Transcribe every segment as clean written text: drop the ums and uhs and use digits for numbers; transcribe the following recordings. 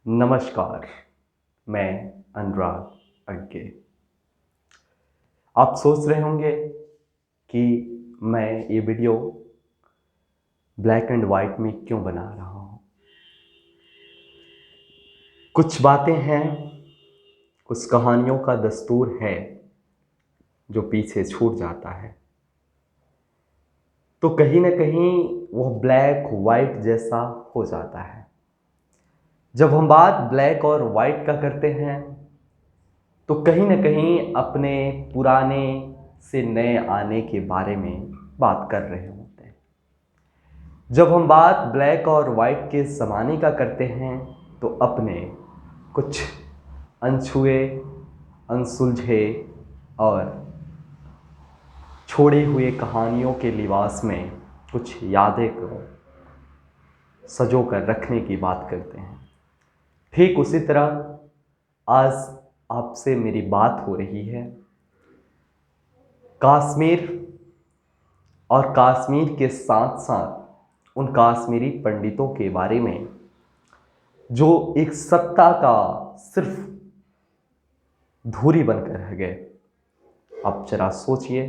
नमस्कार, मैं अनुराग अग्गे। आप सोच रहे होंगे कि मैं ये वीडियो ब्लैक एंड वाइट में क्यों बना रहा हूँ। कुछ बातें हैं, कुछ कहानियों का दस्तूर है जो पीछे छूट जाता है, तो कहीं ना कहीं वो ब्लैक वाइट जैसा हो जाता है। जब हम बात ब्लैक और वाइट का करते हैं तो कहीं ना कहीं अपने पुराने से नए आने के बारे में बात कर रहे होते हैं। जब हम बात ब्लैक और वाइट के ज़माने का करते हैं तो अपने कुछ अनछुए, अनसुलझे और छोड़े हुए कहानियों के लिबास में कुछ यादें को सजो कर रखने की बात करते हैं। ठीक उसी तरह आज आपसे मेरी बात हो रही है कश्मीर और कश्मीर के साथ साथ उन कश्मीरी पंडितों के बारे में जो एक सत्ता का सिर्फ धूरी बनकर रह गए। आप जरा सोचिए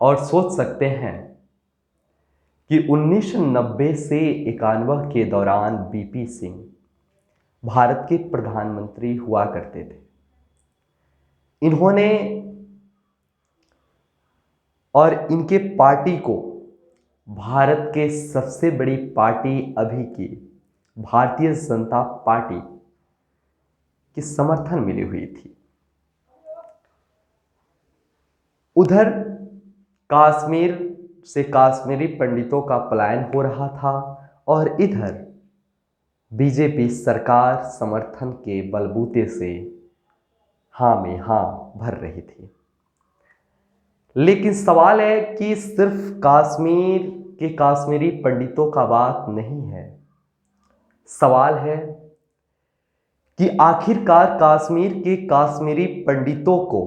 और सोच सकते हैं कि 1990 से 91 के दौरान बीपी सिंह भारत के प्रधानमंत्री हुआ करते थे। इन्होंने और इनके पार्टी को भारत के सबसे बड़ी पार्टी अभी की भारतीय जनता पार्टी की समर्थन मिली हुई थी। उधर कश्मीर से कश्मीरी पंडितों का पलायन हो रहा था और इधर बीजेपी सरकार समर्थन के बलबूते से हाँ में हाँ भर रही थी। लेकिन सवाल है कि सिर्फ कश्मीर के कश्मीरी पंडितों का बात नहीं है। सवाल है कि आखिरकार कश्मीर के कश्मीरी पंडितों को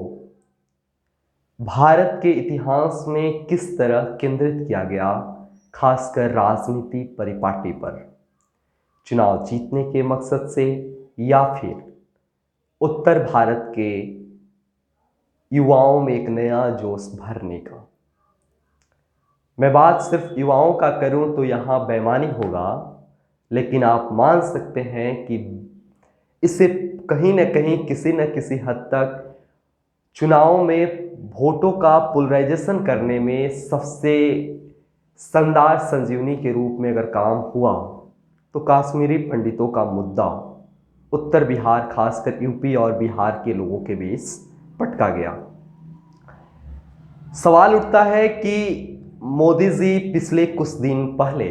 भारत के इतिहास में किस तरह केंद्रित किया गया, खासकर राजनीति परिपाटी पर, चुनाव जीतने के मकसद से या फिर उत्तर भारत के युवाओं में एक नया जोश भरने का। मैं बात सिर्फ युवाओं का करूं तो यहाँ बेईमानी होगा, लेकिन आप मान सकते हैं कि इसे कहीं न कहीं किसी न किसी हद तक चुनाव में वोटों का पोलराइजेशन करने में सबसे शानदार संजीवनी के रूप में अगर काम हुआ तो कश्मीरी पंडितों का मुद्दा उत्तर बिहार, खासकर यूपी और बिहार के लोगों के बीच पटका गया। सवाल उठता है कि मोदी जी पिछले कुछ दिन पहले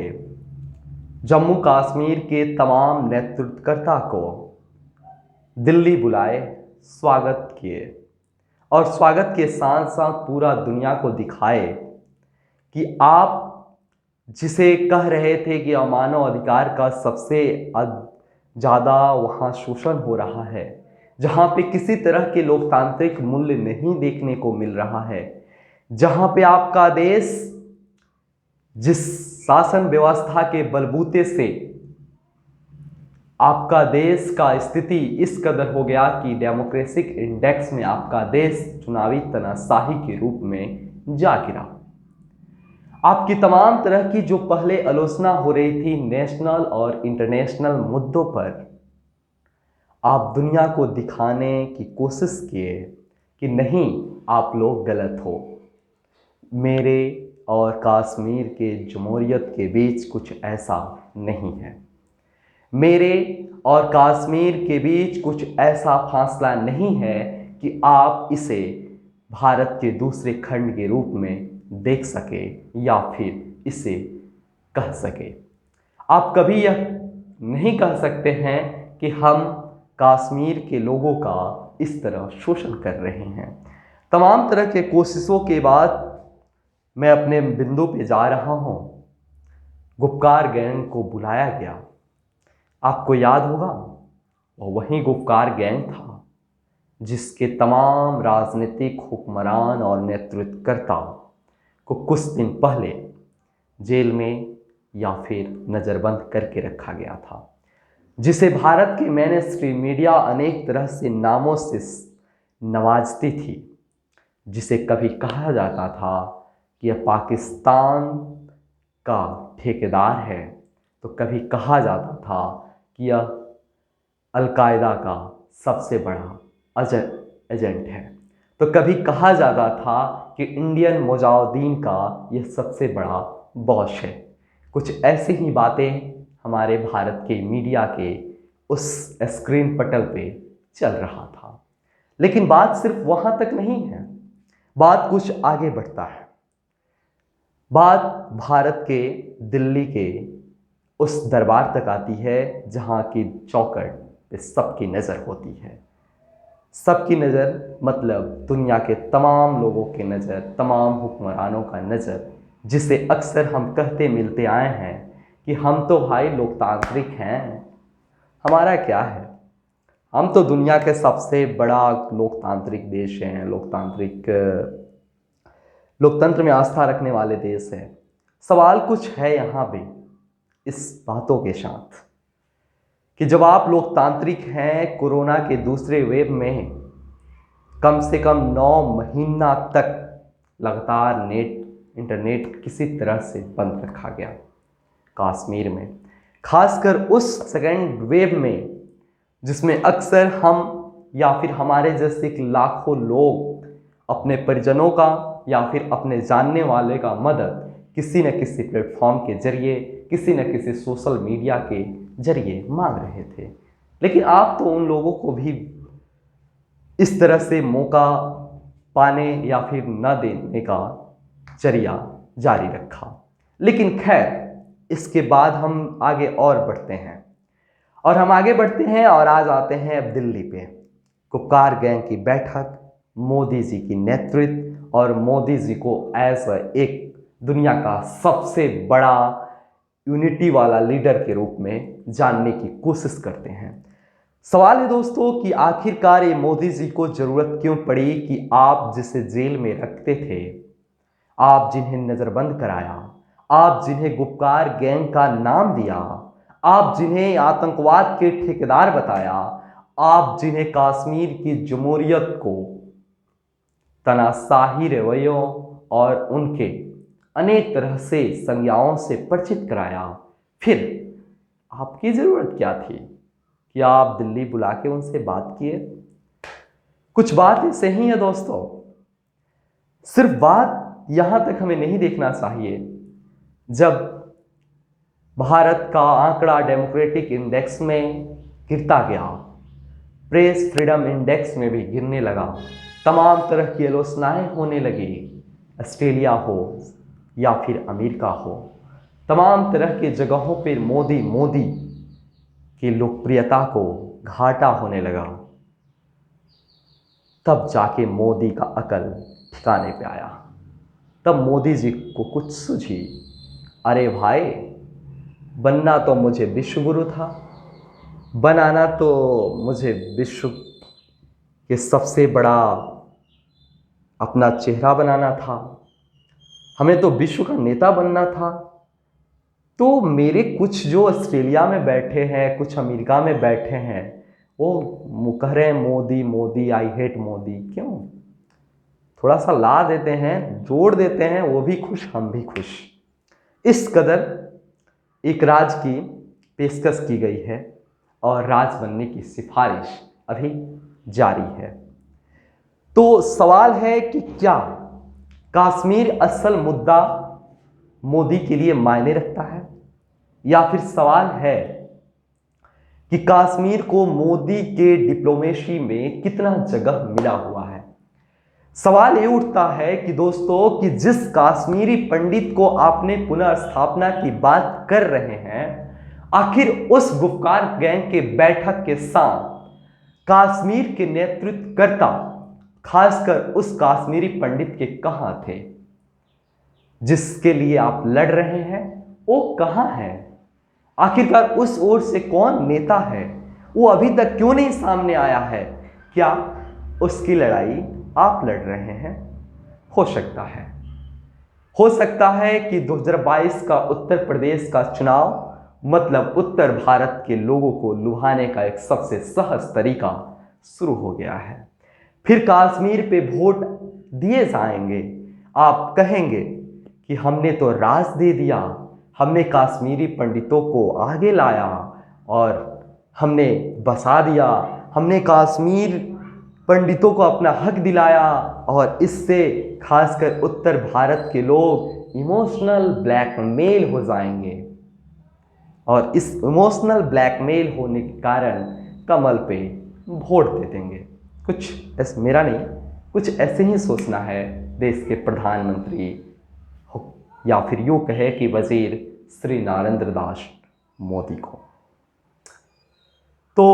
जम्मू कश्मीर के तमाम नेतृत्वकर्ता को दिल्ली बुलाए, स्वागत किए और स्वागत के साथ साथ पूरा दुनिया को दिखाए कि आप जिसे कह रहे थे कि मानव अधिकार का सबसे ज़्यादा वहाँ शोषण हो रहा है, जहाँ पे किसी तरह के लोकतांत्रिक मूल्य नहीं देखने को मिल रहा है, जहाँ पे आपका देश जिस शासन व्यवस्था के बलबूते से आपका देश का स्थिति इस कदर हो गया कि डेमोक्रेटिक इंडेक्स में आपका देश चुनावी तानाशाही के रूप में जा गिरा। आपकी तमाम तरह की जो पहले आलोचना हो रही थी नेशनल और इंटरनेशनल मुद्दों पर, आप दुनिया को दिखाने की कोशिश किए कि नहीं, आप लोग गलत हो, मेरे और कश्मीर के जमहूरियत के बीच कुछ ऐसा नहीं है, मेरे और कश्मीर के बीच कुछ ऐसा फासला नहीं है कि आप इसे भारत के दूसरे खंड के रूप में देख सके या फिर इसे कह सके। आप कभी यह नहीं कह सकते हैं कि हम कश्मीर के लोगों का इस तरह शोषण कर रहे हैं। तमाम तरह के कोशिशों के बाद मैं अपने बिंदु पे जा रहा हूँ। गुपकार गैंग को बुलाया गया, आपको याद होगा वो वही गुपकार गैंग था जिसके तमाम राजनीतिक हुक्मरान और नेतृत्वकर्ता को कुछ दिन पहले जेल में या फिर नज़रबंद करके रखा गया था। जिसे भारत की मेन स्ट्रीम मीडिया अनेक तरह से नामों से नवाजती थी, जिसे कभी कहा जाता था कि यह पाकिस्तान का ठेकेदार है, तो कभी कहा जाता था कि यह अलकायदा का सबसे बड़ा एजेंट है, तो कभी कहा जाता था कि इंडियन मुजाहिदीन का यह सबसे बड़ा बॉस है। कुछ ऐसी ही बातें हमारे भारत के मीडिया के उस स्क्रीन पटल पे चल रहा था। लेकिन बात सिर्फ वहाँ तक नहीं है, बात कुछ आगे बढ़ता है। बात भारत के दिल्ली के उस दरबार तक आती है जहाँ की चौखट पे सबकी नज़र होती है। सबकी नज़र मतलब दुनिया के तमाम लोगों की नज़र, तमाम हुक्मरानों का नज़र, जिसे अक्सर हम कहते मिलते आए हैं कि हम तो भाई लोकतांत्रिक हैं, हमारा क्या है, हम तो दुनिया के सबसे बड़ा लोकतांत्रिक देश हैं, लोकतंत्र में आस्था रखने वाले देश हैं। सवाल कुछ है यहाँ पे इस बातों के साथ कि जब आप लोकतांत्रिक हैं, कोरोना के दूसरे वेव में कम से कम 9 महीना तक लगातार इंटरनेट किसी तरह से बंद रखा गया कश्मीर में, खासकर उस सेकेंड वेव में जिसमें अक्सर हम या फिर हमारे जैसे लाखों लोग अपने परिजनों का या फिर अपने जानने वाले का मदद किसी न किसी प्लेटफॉर्म के जरिए, किसी न किसी सोशल मीडिया के जरिए मांग रहे थे। लेकिन आप तो उन लोगों को भी इस तरह से मौका पाने या फिर न देने का जरिया जारी रखा। लेकिन खैर, इसके बाद हम आगे और बढ़ते हैं और आज आते हैं अब दिल्ली पे। कुपकार गैंग की बैठक, मोदी जी की नेतृत्व और मोदी जी को एज एक दुनिया का सबसे बड़ा यूनिटी वाला लीडर के रूप में जानने की कोशिश करते हैं। सवाल है दोस्तों कि आखिरकार ये मोदी जी को जरूरत क्यों पड़ी कि आप जिसे जेल में रखते थे, आप जिन्हें नजरबंद कराया, आप जिन्हें गुपकार गैंग का नाम दिया, आप जिन्हें आतंकवाद के ठेकेदार बताया, आप जिन्हें कश्मीर की जमहूरियत को तानाशाही रवैयों और उनके अनेक तरह से संज्ञाओं से परिचित कराया, फिर आपकी ज़रूरत क्या थी कि आप दिल्ली बुला के उनसे बात किए? कुछ बात सही है दोस्तों, सिर्फ बात यहाँ तक हमें नहीं देखना चाहिए। जब भारत का आंकड़ा डेमोक्रेटिक इंडेक्स में गिरता गया, प्रेस फ्रीडम इंडेक्स में भी गिरने लगा, तमाम तरह की आलोचनाएं होने लगी, ऑस्ट्रेलिया हो या फिर अमेरिका हो, तमाम तरह के जगहों पर मोदी की लोकप्रियता को घाटा होने लगा। तब जाके मोदी का अकल ठिकाने पे आया, तब मोदी जी को कुछ सूझी, अरे भाई, बनना तो मुझे विश्व गुरु था, बनाना तो मुझे विश्व के सबसे बड़ा अपना चेहरा बनाना था, हमें तो विश्व का नेता बनना था। तो मेरे कुछ जो ऑस्ट्रेलिया में बैठे हैं, कुछ अमेरिका में बैठे हैं, वो कह रहे हैं मोदी मोदी, आई हेट मोदी। क्यों? थोड़ा सा ला देते हैं, जोड़ देते हैं, वो भी खुश, हम भी खुश। इस कदर एक राज की पेशकश की गई है और राज बनने की सिफारिश अभी जारी है। तो सवाल है कि क्या कश्मीर असल मुद्दा मोदी के लिए मायने रखता है, या फिर सवाल है कि कश्मीर को मोदी के डिप्लोमेसी में कितना जगह मिला हुआ है। सवाल ये उठता है कि दोस्तों कि जिस कश्मीरी पंडित को आपने पुनर्स्थापना की बात कर रहे हैं, आखिर उस गुपकार गैंग के बैठक के साथ कश्मीर के नेतृत्वकर्ता, खासकर उस कश्मीरी पंडित के कहां थे? जिसके लिए आप लड़ रहे हैं वो कहां है? आखिरकार उस ओर से कौन नेता है? वो अभी तक क्यों नहीं सामने आया है? क्या उसकी लड़ाई आप लड़ रहे हैं? हो सकता है कि 2022 का उत्तर प्रदेश का चुनाव मतलब उत्तर भारत के लोगों को लुभाने का एक सबसे सहज तरीका शुरू हो गया है। फिर कश्मीर पे वोट दिए जाएंगे, आप कहेंगे कि हमने तो राज दे दिया, हमने कश्मीरी पंडितों को आगे लाया और हमने बसा दिया, हमने कश्मीर पंडितों को अपना हक दिलाया, और इससे खासकर उत्तर भारत के लोग इमोशनल ब्लैकमेल हो जाएंगे और इस इमोशनल ब्लैकमेल होने के कारण कमल पे वोट दे देंगे। कुछ ऐसे मेरा नहीं, कुछ ऐसे ही सोचना है देश के प्रधानमंत्री हो, या फिर यूँ कहे कि वजीर श्री नरेंद्र दास मोदी को। तो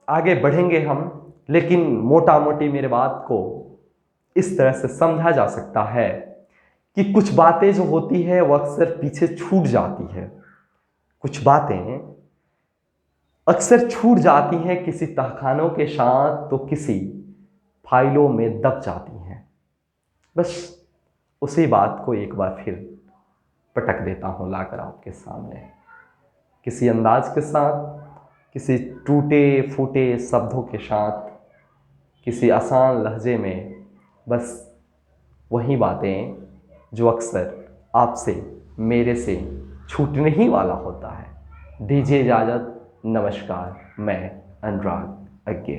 आगे बढ़ेंगे हम, लेकिन मोटा मोटी मेरे बात को इस तरह से समझा जा सकता है कि कुछ बातें जो होती है वो अक्सर पीछे छूट जाती है, कुछ बातें अक्सर छूट जाती हैं किसी तहखानों के साथ, तो किसी फाइलों में दब जाती हैं। बस उसी बात को एक बार फिर पटक देता हूँ लाकर आपके सामने, किसी अंदाज के साथ, किसी टूटे फूटे शब्दों के साथ, किसी आसान लहजे में, बस वही बातें जो अक्सर आपसे मेरे से छूटने ही वाला होता है। दीजिए इजाज़त, नमस्कार, मैं अनुराग अज्ञे।